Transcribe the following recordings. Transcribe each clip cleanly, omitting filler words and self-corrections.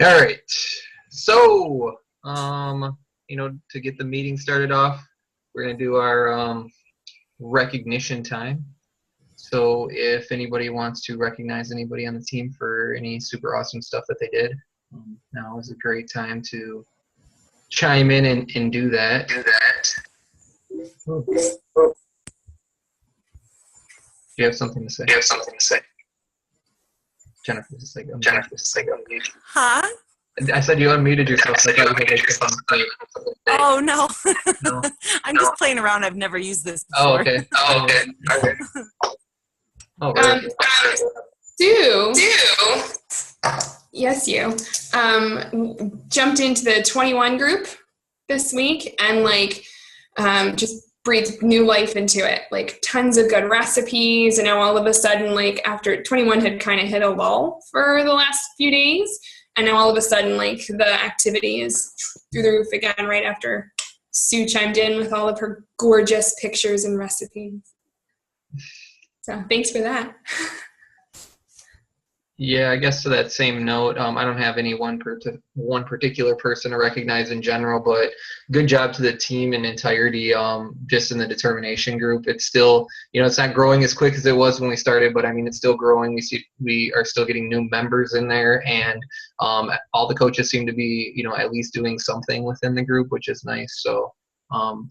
All right. So, to get the meeting started off, we're going to do our recognition time. So if anybody wants to recognize anybody on the team for any super awesome stuff that they did, now is a great time to chime in and do that. Do you have something to say? Jennifer's like, Huh? I said you unmuted yourself. So I thought you had something to say. Oh, no. No? I'm just playing around. I've never used this Oh, before. okay. Oh, right. Sue, yes, you jumped into the 21 group this week and just breathed new life into it. Like tons of good recipes, and now all of a sudden, like after 21 had kind of hit a lull for the last few days, and now all of a sudden, like the activity is through the roof again right after Sue chimed in with all of her gorgeous pictures and recipes. So thanks for that. Yeah, I guess to that same note, I don't have any one particular person to recognize in general, but good job to the team in entirety, just in the determination group. It's still, it's not growing as quick as it was when we started, but I mean, it's still growing. We are still getting new members in there, and all the coaches seem to be, at least doing something within the group, which is nice. So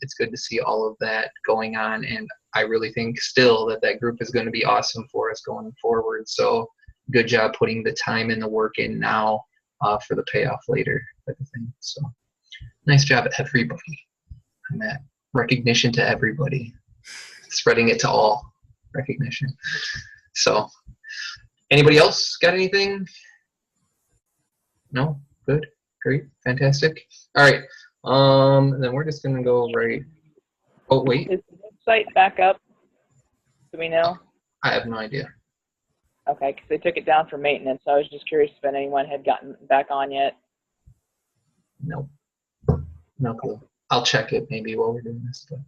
it's good to see all of that going on, and I really think still that group is going to be awesome for us going forward. So good job putting the time and the work in now for the payoff later type of thing. So nice job, everybody, on that. Recognition to everybody. Spreading it to all. Recognition. So anybody else got anything? No? Good? Great? Fantastic? All right. Then we're just going to go right. Oh, wait. Is the website back up? Do we know? I have no idea. Okay, because they took it down for maintenance. So I was just curious if anyone had gotten back on yet. Nope. No clue. I'll check it maybe while we're doing this. But.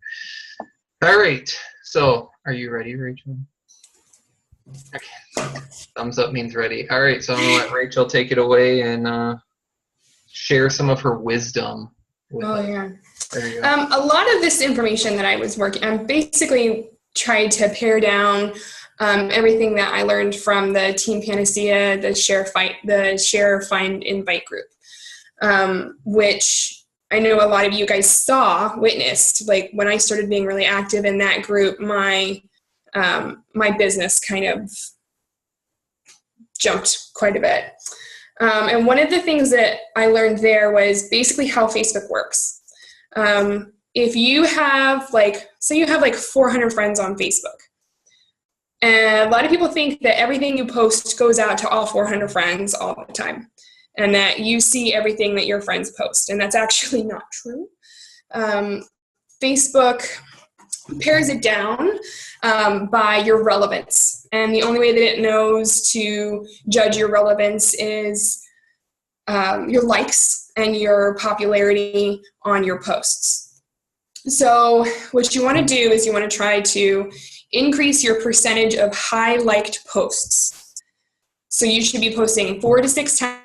All right. So are you ready, Rachel? Okay. Thumbs up means ready. All right. So I'm going to let Rachel take it away and share some of her wisdom. Yeah. There you go. A lot of this information that I was working, basically tried to pare down everything that I learned from the Team Panacea, the Share, Find, Invite group, which I know a lot of you guys witnessed. Like when I started being really active in that group, my business kind of jumped quite a bit. And one of the things that I learned there was basically how Facebook works. If you have say you have 400 friends on Facebook, and a lot of people think that everything you post goes out to all 400 friends all the time, and that you see everything that your friends post, and that's actually not true. Facebook pares it down by your relevance, and the only way that it knows to judge your relevance is your likes and your popularity on your posts. So what you want to do is you want to try to increase your percentage of high liked posts. So you should be posting 4 to 6 times.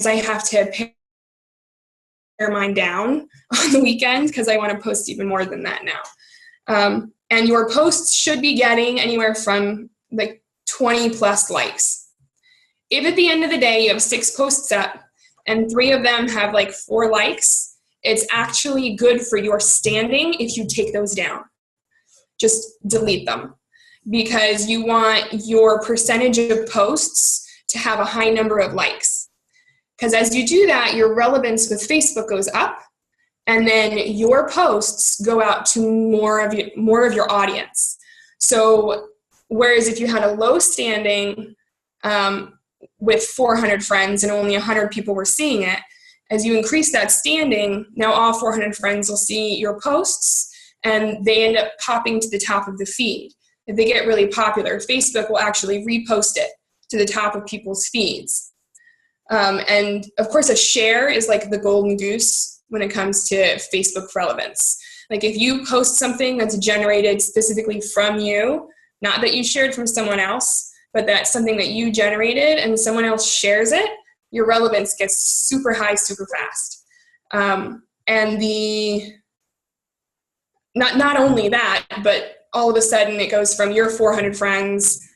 I have to pare mine down on the weekend because I want to post even more than that now. And your posts should be getting anywhere from 20 plus likes. If at the end of the day you have 6 posts up and 3 of them have 4 likes, it's actually good for your standing if you take those down. Just delete them, because you want your percentage of posts to have a high number of likes. Because as you do that, your relevance with Facebook goes up, and then your posts go out to more of your audience. So whereas if you had a low standing with 400 friends and only 100 people were seeing it, as you increase that standing, now all 400 friends will see your posts, and they end up popping to the top of the feed. If they get really popular, Facebook will actually repost it to the top of people's feeds. And of course, a share is like the golden goose when it comes to Facebook relevance. Like if you post something that's generated specifically from you, not that you shared from someone else, but that's something that you generated and someone else shares it, your relevance gets super high, super fast. And not only that, but all of a sudden it goes from your 400 friends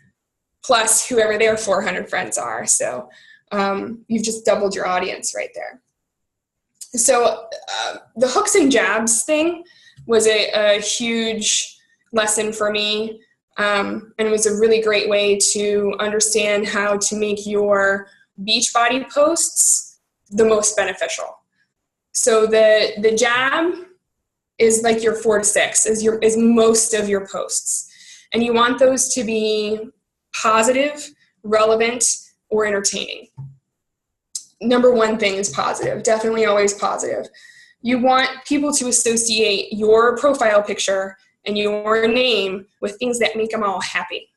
plus whoever their 400 friends are. So you've just doubled your audience right there. So the hooks and jabs thing was a huge lesson for me. And it was a really great way to understand how to make your Beachbody posts the most beneficial. So the jab is like your 4 to 6 is most of your posts. And you want those to be positive, relevant, or entertaining. Number one thing is positive, definitely always positive. You want people to associate your profile picture and your name with things that make them all happy.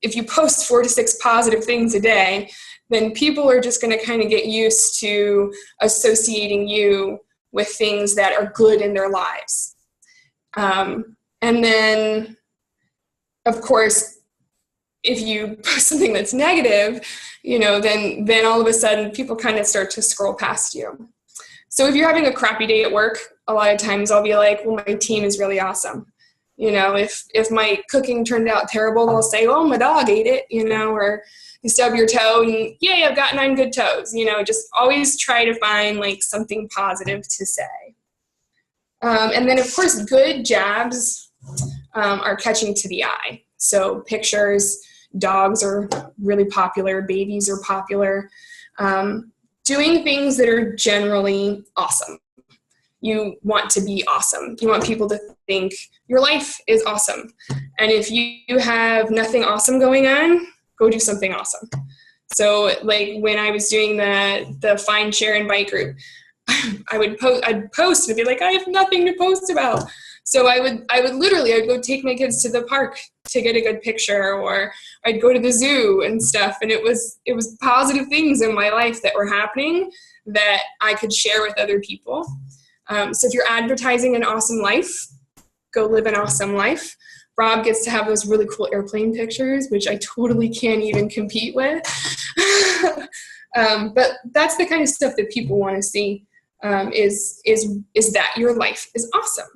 If you post 4 to 6 positive things a day, then people are just going to kind of get used to associating you with things that are good in their lives. And then, of course, if you post something that's negative, then all of a sudden people kind of start to scroll past you. So if you're having a crappy day at work, a lot of times I'll be like, well, my team is really awesome. If my cooking turned out terrible, I'll say, oh, my dog ate it, or you stub your toe and yay, I've got 9 good toes. Just always try to find like something positive to say. And then of course, good jabs are catching to the eye. So pictures, dogs are really popular, babies are popular. Doing things that are generally awesome. You want to be awesome. You want people to think your life is awesome. And if you have nothing awesome going on, go do something awesome. So like when I was doing the Find, Share, Invite group, I'd post and be like, I have nothing to post about. So I would go take my kids to the park to get a good picture, or I'd go to the zoo and stuff. And it was positive things in my life that were happening that I could share with other people. So if you're advertising an awesome life, go live an awesome life. Rob gets to have those really cool airplane pictures, which I totally can't even compete with. But that's the kind of stuff that people want to see, is that your life is awesome.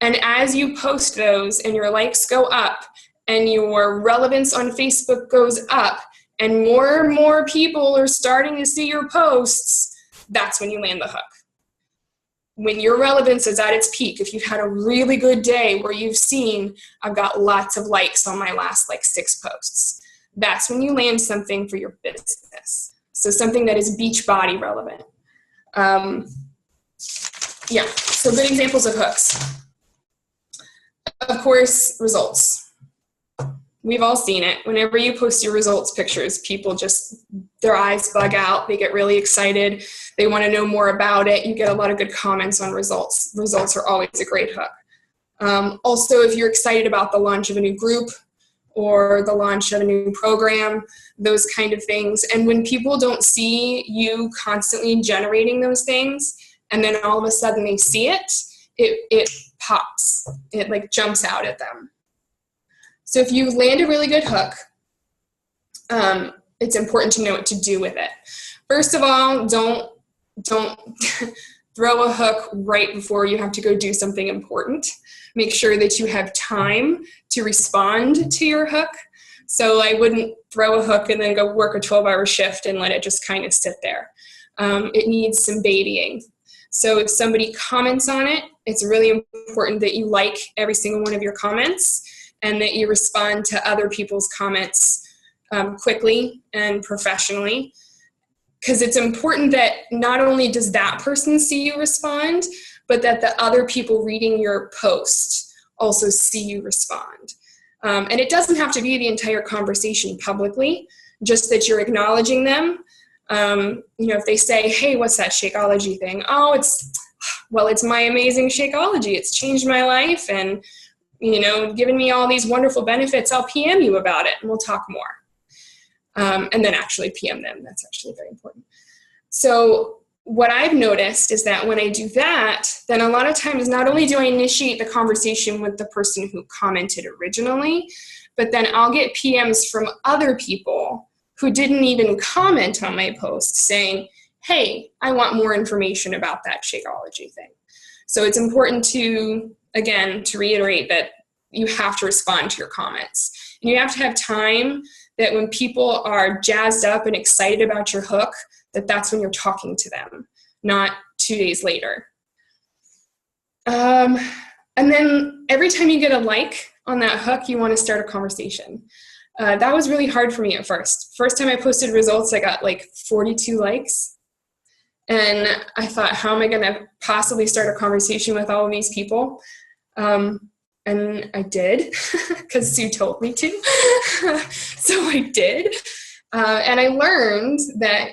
And as you post those and your likes go up and your relevance on Facebook goes up and more people are starting to see your posts, that's when you land the hook. When your relevance is at its peak, if you've had a really good day where you've seen, I've got lots of likes on my last 6 posts, that's when you land something for your business. So something that is Beachbody relevant. So good examples of hooks. Of course, results. We've all seen it. Whenever you post your results pictures, people just, their eyes bug out. They get really excited. They want to know more about it. You get a lot of good comments on results. Results are always a great hook. Also, if you're excited about the launch of a new group or the launch of a new program, those kind of things. And when people don't see you constantly generating those things, and then all of a sudden they see it, it pops. It jumps out at them. So if you land a really good hook, it's important to know what to do with it. First of all, don't throw a hook right before you have to go do something important. Make sure that you have time to respond to your hook. So I wouldn't throw a hook and then go work a 12-hour shift and let it just kind of sit there. It needs some babying. So if somebody comments on it, it's really important that you like every single one of your comments and that you respond to other people's comments quickly and professionally. Because it's important that not only does that person see you respond, but that the other people reading your post also see you respond. And it doesn't have to be the entire conversation publicly, just that you're acknowledging them. If they say, hey, what's that Shakeology thing? Oh, it's my amazing Shakeology. It's changed my life and, given me all these wonderful benefits. I'll PM you about it and we'll talk more. And then actually PM them. That's actually very important. So what I've noticed is that when I do that, then a lot of times not only do I initiate the conversation with the person who commented originally, but then I'll get PMs from other people who didn't even comment on my post saying, hey, I want more information about that Shakeology thing. So it's important to, again, to reiterate that you have to respond to your comments. And you have to have time that when people are jazzed up and excited about your hook, that's when you're talking to them, not 2 days later. And then every time you get a like on that hook, you want to start a conversation. That was really hard for me at first. First time I posted results, I got like 42 likes. And I thought, how am I going to possibly start a conversation with all of these people? And I did, because Sue told me to. So I did. And I learned that,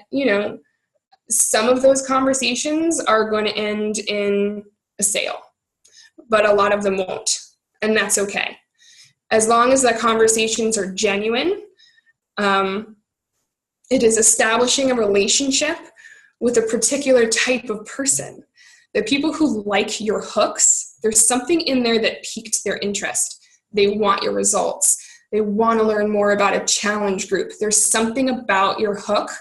some of those conversations are going to end in a sale, but a lot of them won't. And that's okay. As long as the conversations are genuine, it is establishing a relationship with a particular type of person. The people who like your hooks, there's something in there that piqued their interest. They want your results. They want to learn more about a challenge group. There's something about your hook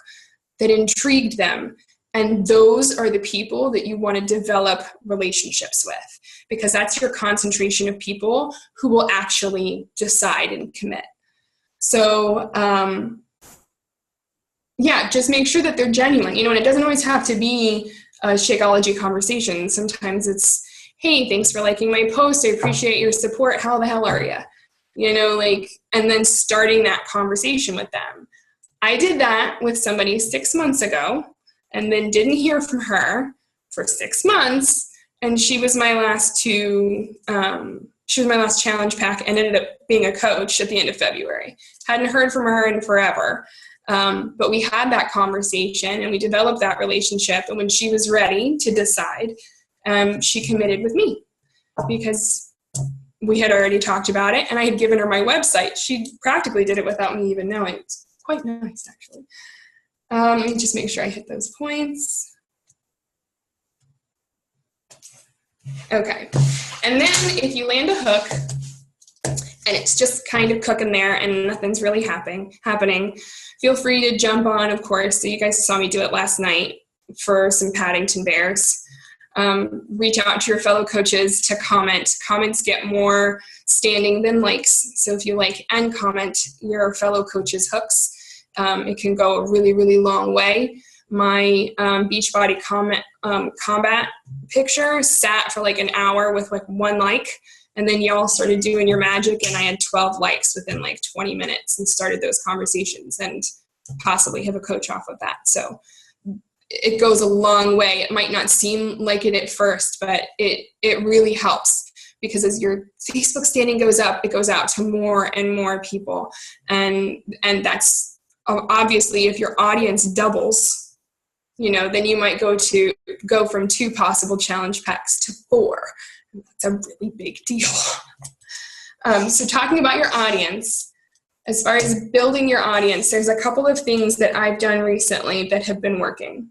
that intrigued them. And those are the people that you want to develop relationships with, because that's your concentration of people who will actually decide and commit. So, just make sure that they're genuine, and it doesn't always have to be a Shakeology conversation. Sometimes it's, hey, thanks for liking my post. I appreciate your support. How the hell are you? And then starting that conversation with them. I did that with somebody 6 months ago and then didn't hear from her for 6 months. And she was my last challenge pack and ended up being a coach at the end of February. Hadn't heard from her in forever. But we had that conversation and we developed that relationship. And when she was ready to decide, she committed with me because we had already talked about it and I had given her my website. She practically did it without me even knowing. It's quite nice, actually. Let me just make sure I hit those points. Okay. And then if you land a hook and it's just kind of cooking there and nothing's really happening, feel free to jump on, of course. So you guys saw me do it last night for some Paddington Bears. Reach out to your fellow coaches to comment. Comments get more standing than likes. So if you like and comment your fellow coaches' hooks, it can go a really, really long way. My Beachbody combat picture sat for like an hour with like 1 like, and then y'all started doing your magic, and I had 12 likes within like 20 minutes and started those conversations and possibly have a coach off of that. So it goes a long way. It might not seem like it at first, but it really helps, because as your Facebook standing goes up, it goes out to more and more people. And that's obviously, if your audience doubles, then you might go from 2 possible challenge packs to 4. That's a really big deal. So talking about your audience, as far as building your audience, there's a couple of things that I've done recently that have been working.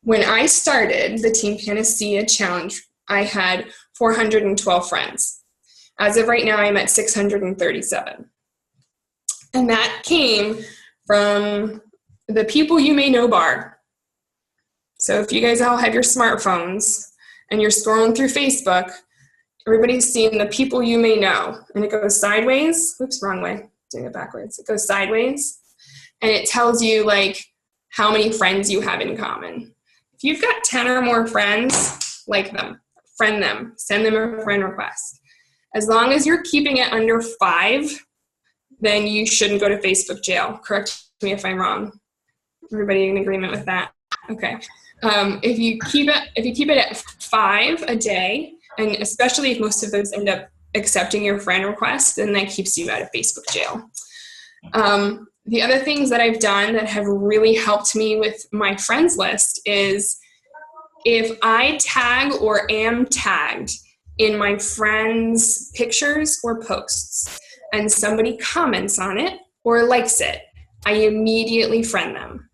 When I started the Team Panacea Challenge, I had 412 friends. As of right now, I'm at 637. And that came from the People You May Know bar. So if you guys all have your smartphones and you're scrolling through Facebook, everybody's seeing the People You May Know. And it goes sideways. Oops, wrong way. Doing it backwards. It goes sideways. And it tells you like how many friends you have in common. If you've got 10 or more friends, like them, friend them, send them a friend request. As long as you're keeping it under 5, then you shouldn't go to Facebook jail. Correct me if I'm wrong. Everybody in agreement with that? Okay. If you keep it at 5 a day, and especially if most of those end up accepting your friend request, then that keeps you out of Facebook jail. The other things that I've done that have really helped me with my friends list is if I tag or am tagged in my friends' pictures or posts and somebody comments on it or likes it, I immediately friend them,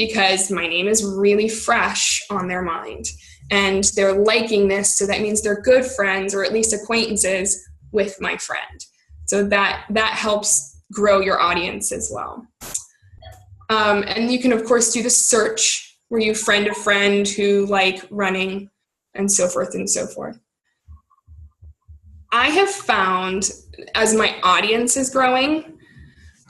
because my name is really fresh on their mind. And they're liking this, so that means they're good friends or at least acquaintances with my friend. So that helps grow your audience as well. And you can, of course, do the search where you friend a friend who like running and so forth and so forth. I have found as my audience is growing,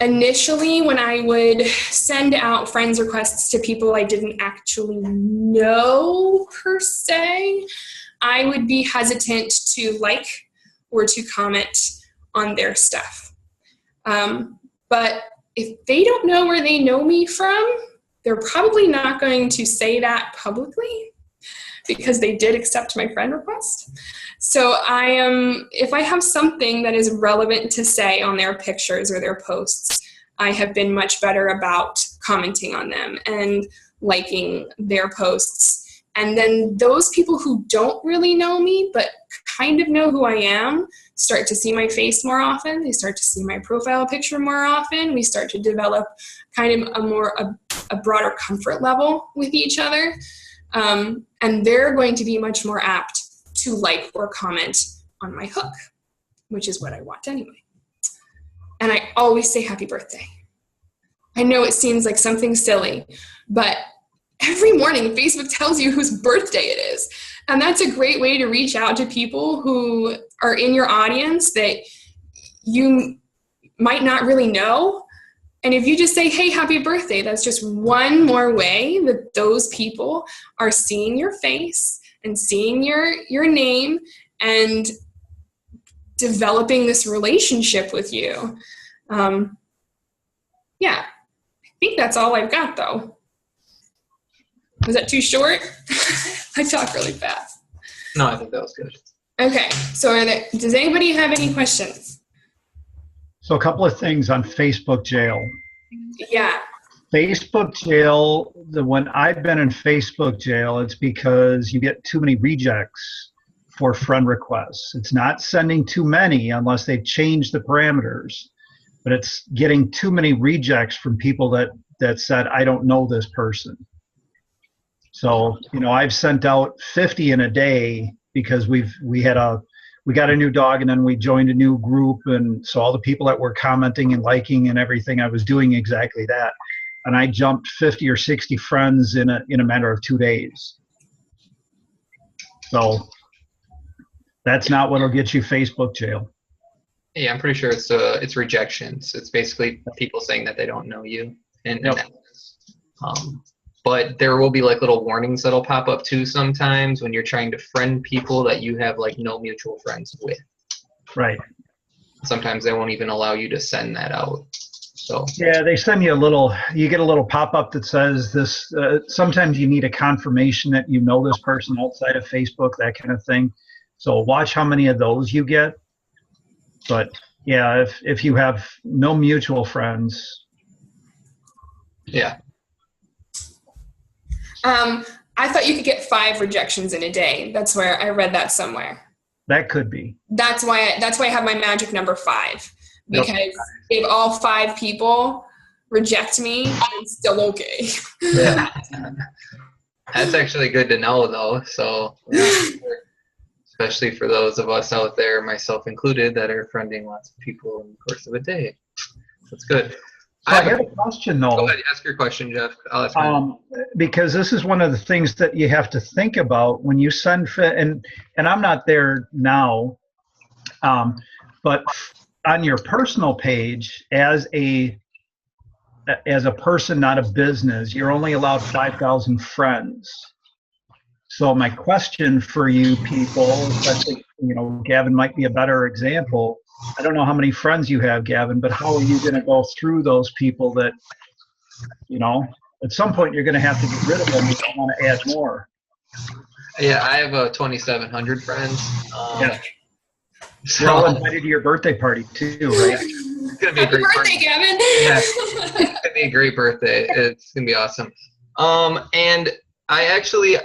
initially when I would send out friends requests to people I didn't actually know per se, I would be hesitant to like or to comment on their stuff. But if they don't know where they know me from, they're probably not going to say that publicly because they did accept my friend request. So if I have something that is relevant to say on their pictures or their posts, I have been much better about commenting on them and liking their posts. And then those people who don't really know me but kind of know who I am start to see my face more often. They start to see my profile picture more often. We start to develop kind of a broader comfort level with each other. And they're going to be much more apt to like or comment on my hook, which is what I want anyway. And I always say happy birthday. I know it seems like something silly, but every morning Facebook tells you whose birthday it is. And that's a great way to reach out to people who are in your audience that you might not really know. And if you just say, hey, happy birthday, that's just one more way that those people are seeing your face and seeing your name and developing this relationship with you. Yeah, I think that's all I've got, though. Was that too short? I talk really fast. No, I think that was good. Okay, so does anybody have any questions? So a couple of things on Facebook jail. Yeah. Facebook jail, when I've been in Facebook jail, it's because you get too many rejects for friend requests. It's not sending too many unless they change the parameters, but it's getting too many rejects from people that said, I don't know this person. So, I've sent out 50 in a day because we got a new dog and then we joined a new group. And so all the people that were commenting and liking and everything, I was doing exactly that. And I jumped 50 or 60 friends in a matter of 2 days. So that's not what'll get you Facebook jail. Yeah, I'm pretty sure it's rejections. It's basically people saying that they don't know you. And Yep. But there will be like little warnings that'll pop up too sometimes when you're trying to friend people that you have like no mutual friends with. Right. Sometimes they won't even allow you to send that out. So yeah, they send you you get a little pop-up that says this, sometimes you need a confirmation that you know this person outside of Facebook, that kind of thing. So watch how many of those you get. But yeah, if you have no mutual friends. yeah. I thought you could get 5 rejections in a day. That's where I read that somewhere. That could be. That's why I have my magic number 5. Because if all 5 people reject me, I'm still okay. Yeah. That's actually good to know though. So especially for those of us out there, myself included, that are friending lots of people in the course of a day. That's good. So I have a question though. Go ahead, ask your question, Jeff. I'll ask mine. Because this is one of the things that you have to think about when you send, and I'm not there now, but on your personal page, as a person, not a business, you're only allowed 5,000 friends. So my question for you people, especially, Gavin might be a better example. I don't know how many friends you have, Gavin, but how are you going to go through those people that, at some point you're going to have to get rid of them if you want to add more. Yeah, I have 2,700 friends. Yeah. So You're all invited to your birthday party too, right? It's gonna be a great Birthday, Gavin! Yeah, it's gonna be a great birthday. It's gonna be awesome. And I actually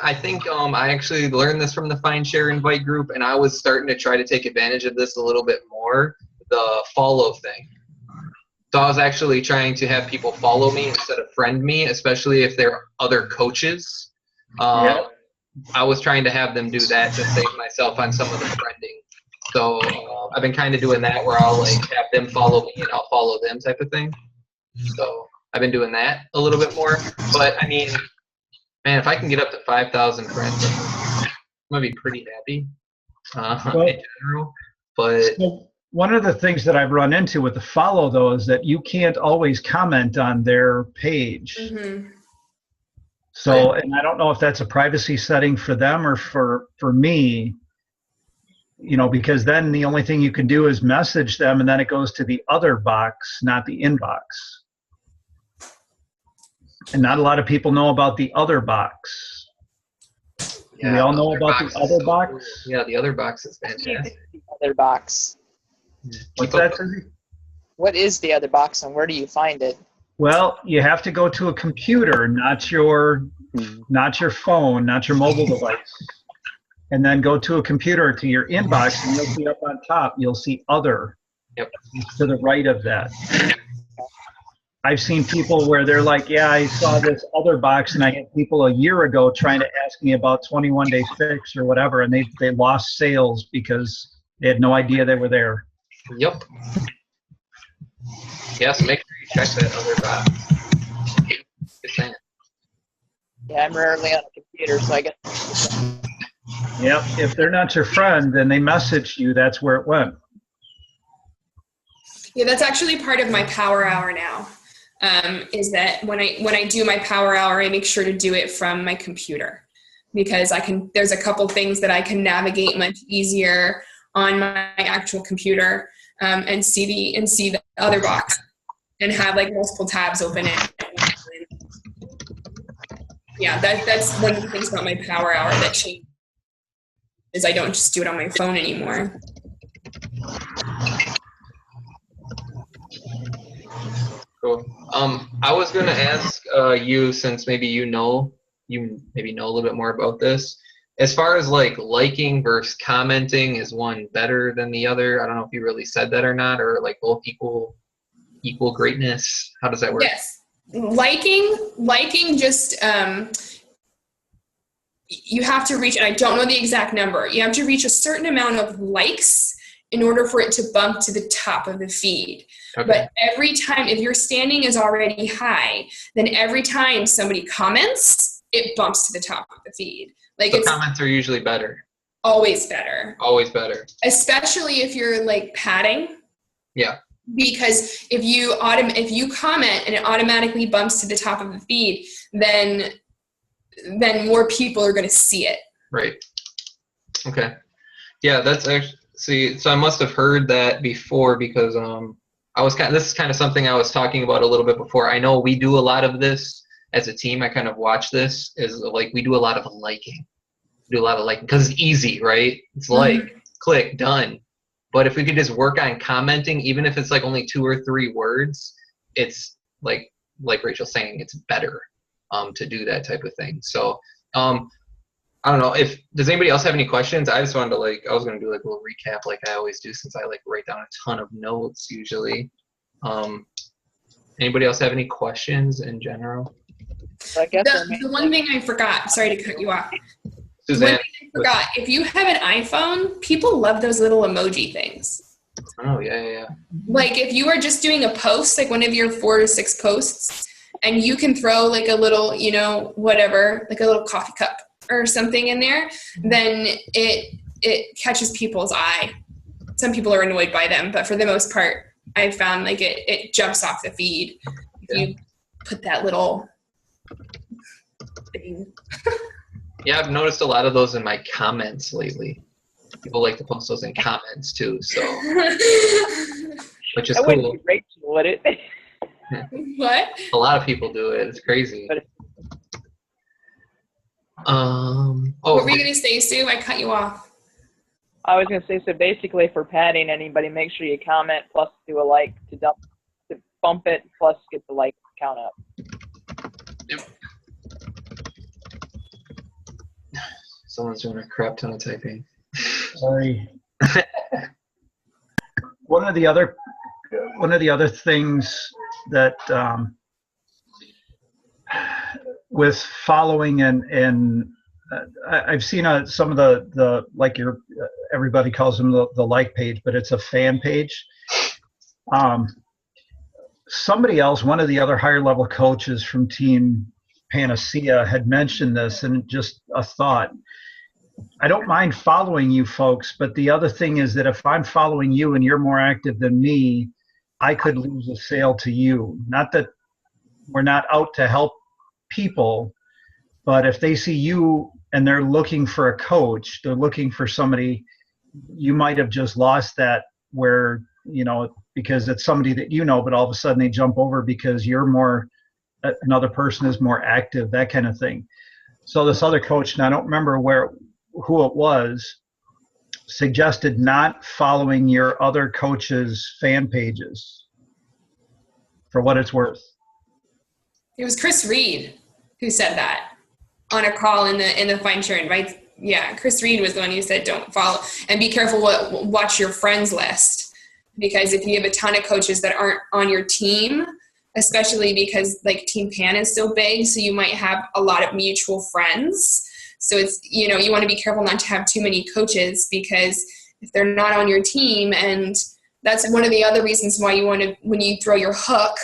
learned this from the Find Share Invite group, and I was starting to try to take advantage of this a little bit more. The follow thing. So I was actually trying to have people follow me instead of friend me, especially if they're other coaches. Yeah. I was trying to have them do that to save myself on some of the friending. So I've been kind of doing that where I'll like have them follow me and I'll follow them type of thing. So I've been doing that a little bit more. But I mean, man, if I can get up to 5,000 friends, I'm gonna be pretty happy in general. But So one of the things that I've run into with the follow, though, is that you can't always comment on their page. Mm-hmm. So, and I don't know if that's a privacy setting for them or for me, you know, because then the only thing you can do is message them and then it goes to the other box, not the inbox. And not a lot of people know about the other box. Do we all know about the other box? Yeah, the other box is fantastic. The other box. What's that, Susie? What is the other box and where do you find it? Well, you have to go to a computer, not your phone, not your mobile device. And then go to a computer to your inbox and you'll see up on top, you'll see other. Yep. To the right of that. I've seen people where they're like, yeah, I saw this other box and I had people a year ago trying to ask me about 21 Day Fix or whatever, and they lost sales because they had no idea they were there. Yep. Yeah, so make sure you check that other box. Just saying. Yeah, I'm rarely on a computer, so I guess. Yep. If they're not your friend, then they message you. That's where it went. Yeah, that's actually part of my power hour now. Is that when I do my power hour, I make sure to do it from my computer because there's a couple things that I can navigate much easier on my actual computer and see the other box and have like multiple tabs open it. Yeah, that's one of the things about my power hour that changed is I don't just do it on my phone anymore. Cool. I was gonna ask you, since maybe you know a little bit more about this. As far as like liking versus commenting, is one better than the other? I don't know if you really said that or not, or like both equal greatness. How does that work? Yes, liking just you have to reach, and I don't know the exact number. You have to reach a certain amount of likes in order for it to bump to the top of the feed. Okay. But every time, if your standing is already high, then every time somebody comments, it bumps to the top of the feed. Like so comments are usually better. Always better. Always better. Especially if you're like padding. Yeah. Because if you comment and it automatically bumps to the top of the feed, then more people are going to see it. Right. Okay. Yeah, that's actually. See, so I must have heard that before because this is kind of something I was talking about a little bit before. I know we do a lot of this as a team. I kind of watch this is like we do a lot of liking. We do a lot of liking because it's easy, right? It's like click, done. But if we could just work on commenting, even if it's like only 2 or 3 words, it's like Rachel's saying, it's better to do that type of thing. So I don't know does anybody else have any questions? I just wanted to I was going to do like a little recap like I always do since I like write down a ton of notes usually. Anybody else have any questions in general? I guess the one thing I forgot, sorry to cut you off. Suzanne. One thing I forgot, if you have an iPhone, people love those little emoji things. Oh, yeah. Like if you are just doing a post, like one of your 4 to 6 posts, and you can throw like a little, whatever, like a little coffee cup or something in there, then it catches people's eye. Some people are annoyed by them, but for the most part, I've found like it jumps off the feed. If you put that little thing. Yeah, I've noticed a lot of those in my comments lately. People like to post those in comments too, so which is cool. Wouldn't be Rachel, would it? What? A lot of people do it. It's crazy. What were you gonna say, Sue? I cut you off. I was gonna say, so basically for padding anybody, make sure you comment plus do a like to bump it plus get the like count up. Yep. Someone's doing a crap ton of typing. Sorry. One of the other one of the other things that with following and I've seen some of the like your everybody calls them the like page, but it's a fan page. Somebody else, one of the other higher level coaches from Team Panacea had mentioned this, and just a thought. I don't mind following you folks, but the other thing is that if I'm following you and you're more active than me, I could lose a sale to you. Not that we're not out to help people, but if they see you and they're looking for a coach, they're looking for somebody, you might have just lost that where, because it's somebody that but all of a sudden they jump over because you're more, another person is more active, that kind of thing. So this other coach, and I don't remember who it was, suggested not following your other coaches' fan pages for what it's worth. It was Chris Reed who said that on a call in the Find Share Invite. Yeah, Chris Reed was the one who said don't follow and be careful watch your friends list, because if you have a ton of coaches that aren't on your team, especially because like Team Pan is so big, so you might have a lot of mutual friends. So it's, you want to be careful not to have too many coaches, because if they're not on your team, and that's one of the other reasons why you want to, when you throw your hook,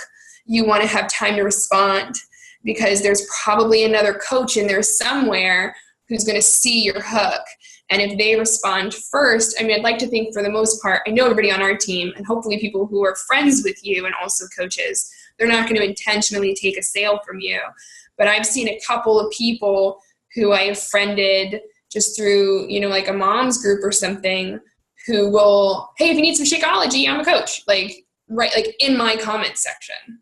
you want to have time to respond, because there's probably another coach in there somewhere who's going to see your hook. And if they respond first, I'd like to think for the most part, I know everybody on our team, and hopefully people who are friends with you and also coaches, they're not going to intentionally take a sale from you. But I've seen a couple of people who I have friended just through, like a mom's group or something, who will, hey, if you need some Shakeology, I'm a coach, like in my comment section.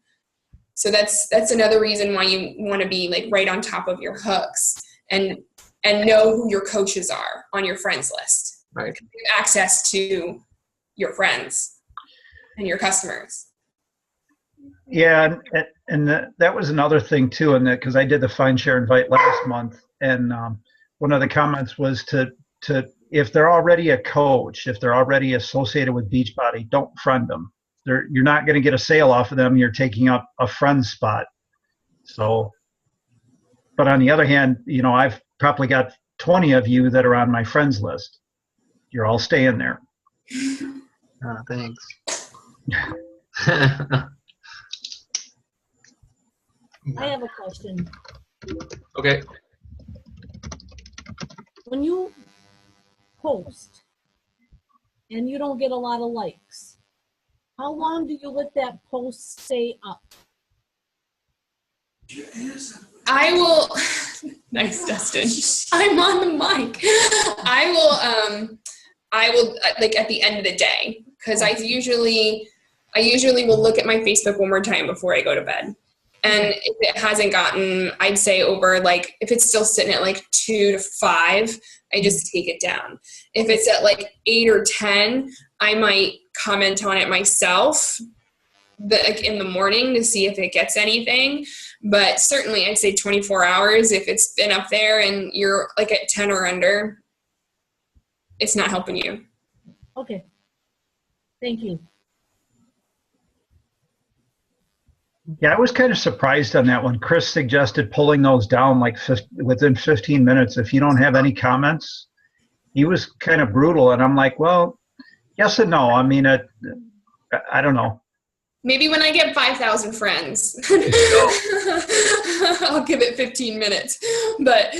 So that's another reason why you want to be like right on top of your hooks and know who your coaches are on your friends list. Right. You have access to your friends and your customers. Yeah, and that was another thing too, and that because I did the Find Share Invite last month, and one of the comments was to if they're already a coach, if they're already associated with Beachbody, don't friend them. You're not going to get a sale off of them. You're taking up a friend spot. So, but on the other hand, I've probably got 20 of you that are on my friends list. You're all staying there. Thanks. I have a question. Okay. When you post and you don't get a lot of likes, how long do you let that post stay up? I will, nice, Dustin. I'm on the mic. I will like at the end of the day, because I usually will look at my Facebook one more time before I go to bed. And if it hasn't gotten, I'd say over like, if it's still sitting at like 2 to 5, I just take it down. If it's at like 8 or 10, I might comment on it myself like in the morning to see if it gets anything. But certainly I'd say 24 hours, if it's been up there and you're like at 10 or under, it's not helping you. Okay. Thank you. Yeah, I was kind of surprised on that one. Chris suggested pulling those down like within 15 minutes. If you don't have any comments, he was kind of brutal. And I'm like, well, yes and no. I mean, I don't know. Maybe when I get 5,000 friends, I'll give it 15 minutes. But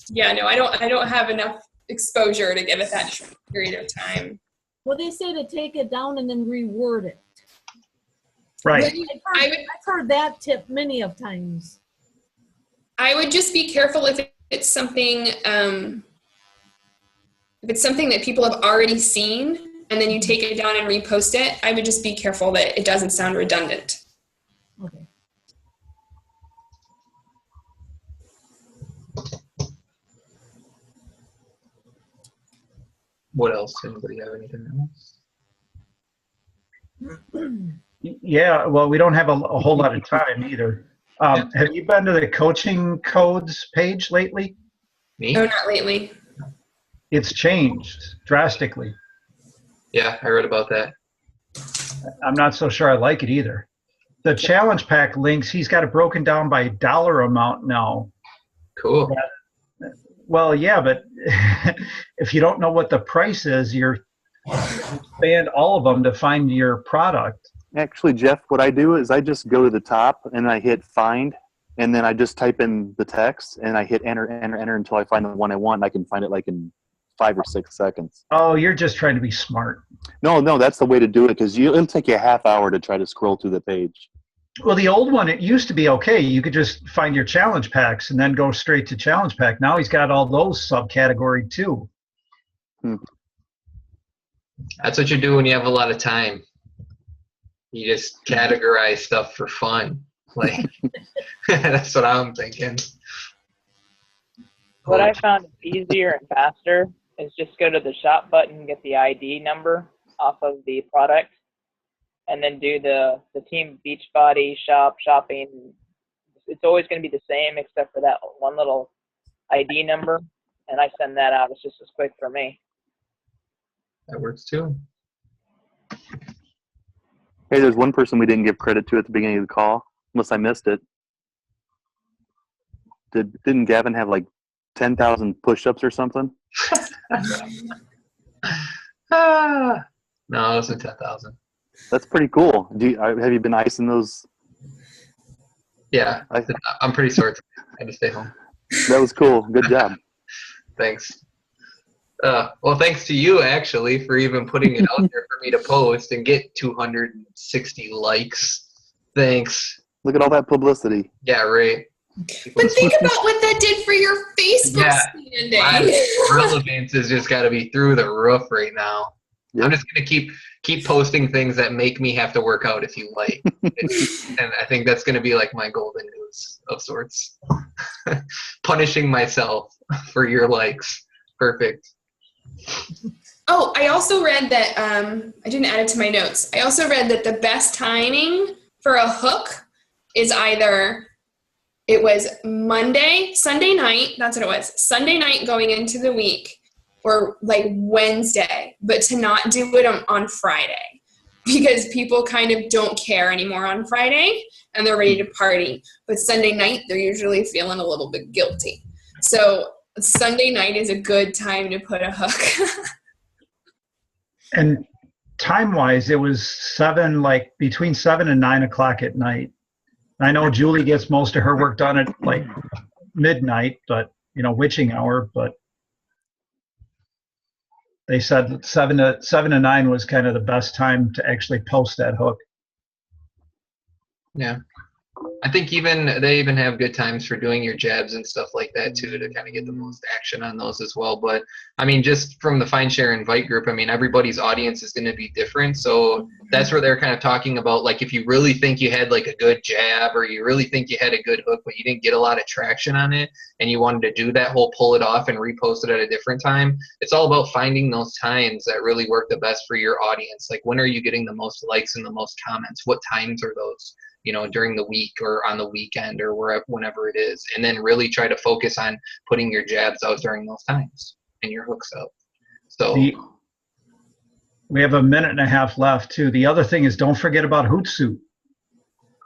yeah, no, I don't have enough exposure to give it that short period of time. Well, they say to take it down and then reword it. Right. I've heard that tip many of times. I would just be careful if it's something that people have already seen and then you take it down and repost it. I would just be careful that it doesn't sound redundant. Okay. What else? Anybody have anything else? Yeah, well, we don't have a whole lot of time either. Have you been to the coaching codes page lately? Me? No, not lately. It's changed drastically. Yeah, I read about that. I'm not so sure I like it either. The challenge pack links, he's got it broken down by dollar amount now. Cool. Well, yeah, but if you don't know what the price is, you expand all of them to find your product. Actually, Jeff, what I do is I just go to the top and I hit find, and then I just type in the text and I hit enter, enter, enter until I find the one I want. And I can find it like in 5 or 6 seconds. Oh, you're just trying to be smart. No, that's the way to do it, because it'll take you a half hour to try to scroll through the page. Well, the old one, it used to be okay. You could just find your challenge packs and then go straight to challenge pack. Now he's got all those subcategory too. That's what you do when you have a lot of time. You just categorize stuff for fun. Like that's what I'm thinking. What I found easier and faster is just go to the shop button, get the ID number off of the product, and then do the Team Beachbody shopping. It's always going to be the same except for that one little ID number, and I send that out. It's just as quick for me. That works too. Hey, there's one person we didn't give credit to at the beginning of the call, unless I missed it. Didn't Gavin have like 10,000 push-ups or something? No, it wasn't 10,000. That's pretty cool. Have you been icing those? Yeah, I'm pretty sore. I had to stay home. That was cool. Good job. Thanks. Well, thanks to you, actually, for even putting it out there for me to post and get 260 likes. Thanks. Look at all that publicity. Yeah, right. But think about what that did for your Facebook standing. My relevance has just got to be through the roof right now. Yep. I'm just going to keep posting things that make me have to work out if you like. And I think that's going to be like my golden news of sorts. Punishing myself for your likes. Perfect. Oh, I also read that, I didn't add it to my notes. I also read that the best timing for a hook is either, it was Sunday night, that's what it was, Sunday night going into the week, or like Wednesday, but to not do it on Friday, because people kind of don't care anymore on Friday and they're ready to party. But Sunday night, they're usually feeling a little bit guilty. So Sunday night is a good time to put a hook. And time-wise, it was between 7 and 9 o'clock at night. I know Julie gets most of her work done at like midnight, but witching hour. But they said 7 to 9 was kind of the best time to actually post that hook. Yeah. I think they even have good times for doing your jabs and stuff like that too, to kind of get the most action on those as well. But I mean, just from the Find Share Invite group, I mean, everybody's audience is going to be different. So that's where they're kind of talking about, like, if you really think you had like a good jab, or you really think you had a good hook, but you didn't get a lot of traction on it, and you wanted to do that whole pull it off and repost it at a different time, it's all about finding those times that really work the best for your audience. Like, when are you getting the most likes and the most comments? What times are those? During the week or on the weekend or whenever it is, and then really try to focus on putting your jabs out during those times and your hooks out. So we have a minute and a half left too. The other thing is, don't forget about Hootsuite.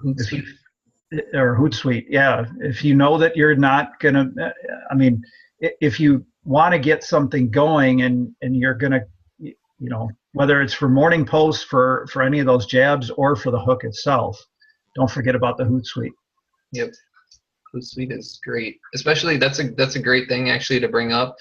Hootsuite. Yeah. If you know that you're not going to, if you want to get something going and you're going to, whether it's for morning posts for any of those jabs or for the hook itself, don't forget about the Hootsuite. Yep. Hootsuite is great. Especially that's a great thing actually to bring up.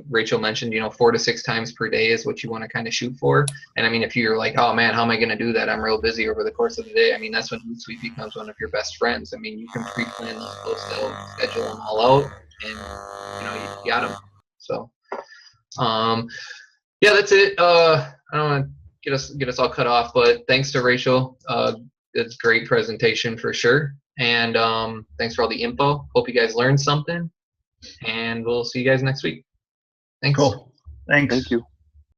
Rachel mentioned, 4 to 6 times per day is what you want to kind of shoot for. And I mean, if you're like, oh man, how am I going to do that? I'm real busy over the course of the day. I mean, that's when Hootsuite becomes one of your best friends. I mean, you can pre-plan those posts out, schedule them all out, and you got them. So, yeah, that's it. I don't want to get us all cut off, but thanks to Rachel. It's a great presentation for sure. And thanks for all the info. Hope you guys learned something. And we'll see you guys next week. Thanks. Cool. Thanks. Thank you.